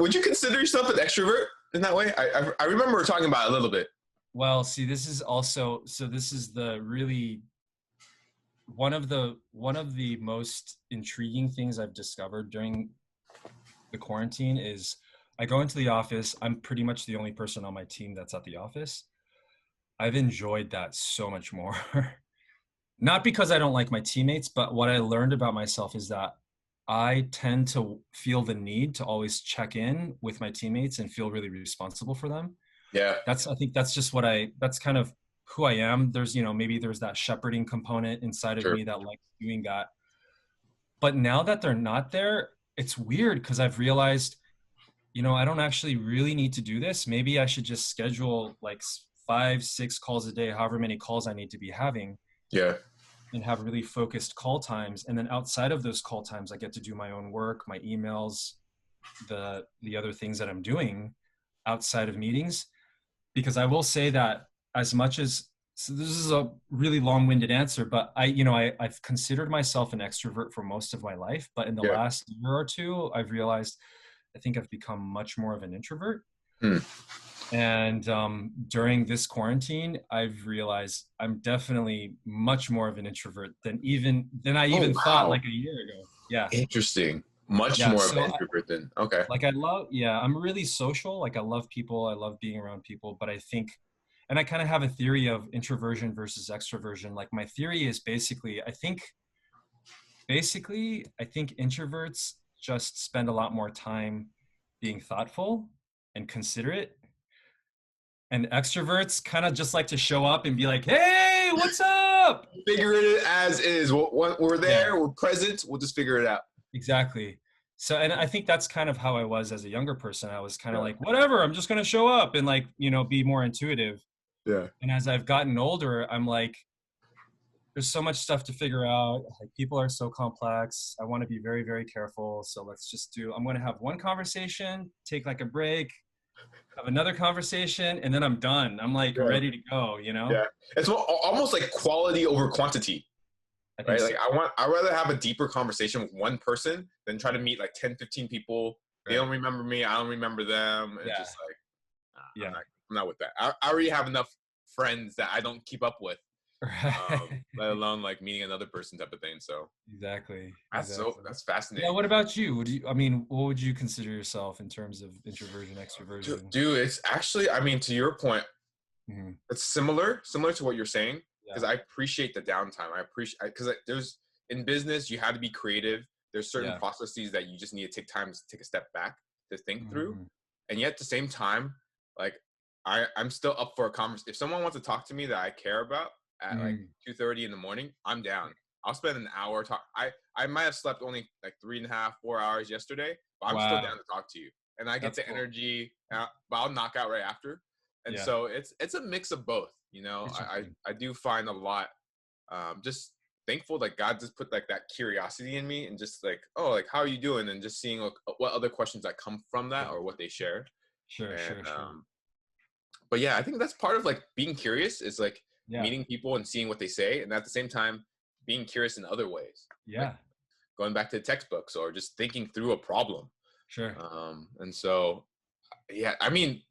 would you consider yourself an extrovert in that way? I remember talking about it a little bit. Well, see, this is also, so this is the really one of the most intriguing things I've discovered during the quarantine is I go into the office. I'm pretty much the only person on my team that's at the office. I've enjoyed that so much more. Not because I don't like my teammates, but what I learned about myself is that I tend to feel the need to always check in with my teammates and feel really responsible for them. Yeah, I think that's just that's kind of who I am. There's, maybe there's that shepherding component inside of sure. me that likes doing that. But now that they're not there, it's weird because I've realized, I don't actually really need to do this. Maybe I should just schedule like 5, 6 calls a day, however many calls I need to be having, Yeah, and have really focused call times. And then outside of those call times, I get to do my own work, my emails, the other things that I'm doing outside of meetings. Because I will say that as much as, so this is a really long-winded answer, but I've considered myself an extrovert for most of my life, but in the yeah. last year or two, I've realized I think I've become much more of an introvert. Hmm. And during this quarantine, I've realized I'm definitely much more of an introvert than I Oh even thought wow, like a year ago. Yeah, interesting. Much yeah. more of an So introvert than okay. like I love, yeah, I'm really social. Like I love people. I love being around people. But I think, and I kind of have a theory of introversion versus extroversion. Like my theory is basically, I think introverts just spend a lot more time being thoughtful and considerate. And extroverts kind of just like to show up and be like, hey, what's up? Figure it as is. We're Yeah, there. We're present. We'll just figure it out. exactly. So, and I think that's kind of how I was as a younger person. I was kind of Yeah, like, whatever, I'm just going to show up and like, be more intuitive. yeah. And as I've gotten older, I'm like, there's so much stuff to figure out. Like people are so complex. I want to be very, very careful. So I'm going to have one conversation, take like a break, have another conversation, and then I'm done. I'm like Yeah, ready to go. yeah. It's almost like quality over quantity, I think right? so. Like I'd rather have a deeper conversation with one person than try to meet like 10, 15 people. They Right. don't remember me. I don't remember them. It's Yeah. just like, Yeah. I'm not with that. I already have enough friends that I don't keep up with, Right. let alone like meeting another person type of thing. So Exactly. Exactly. that's Yeah. fascinating. What about you? What would you consider yourself in terms of introversion, extroversion? Dude, it's actually, I mean, to your point, Hmm. it's similar to what you're saying because Yeah. I appreciate the downtime. I appreciate because there's in business you have to be creative. There's certain Yeah. processes that you just need to take time to take a step back to think through, Hmm. and yet at the same time, like I'm still up for a conversation. If someone wants to talk to me that I care about at like Hmm. 2:30 in the morning, I'm down. I'll spend an hour talk. I might have slept only like 3.5, 4 hours yesterday, but I'm still down Wow. to talk to you, and I get That's the cool. energy. But I'll knock out right after, and Yeah. so it's a mix of both. You know, Interesting. I do find a lot just thankful that God just put like that curiosity in me and just like, oh, like how are you doing, and just seeing like what other questions that come from that Yeah. or what they share. Sure. And Sure. Sure. but yeah, I think that's part of like being curious is like Yeah. meeting people and seeing what they say, and at the same time being curious in other ways, like Yeah. going back to the textbooks or just thinking through a problem. Sure. And so yeah, I mean,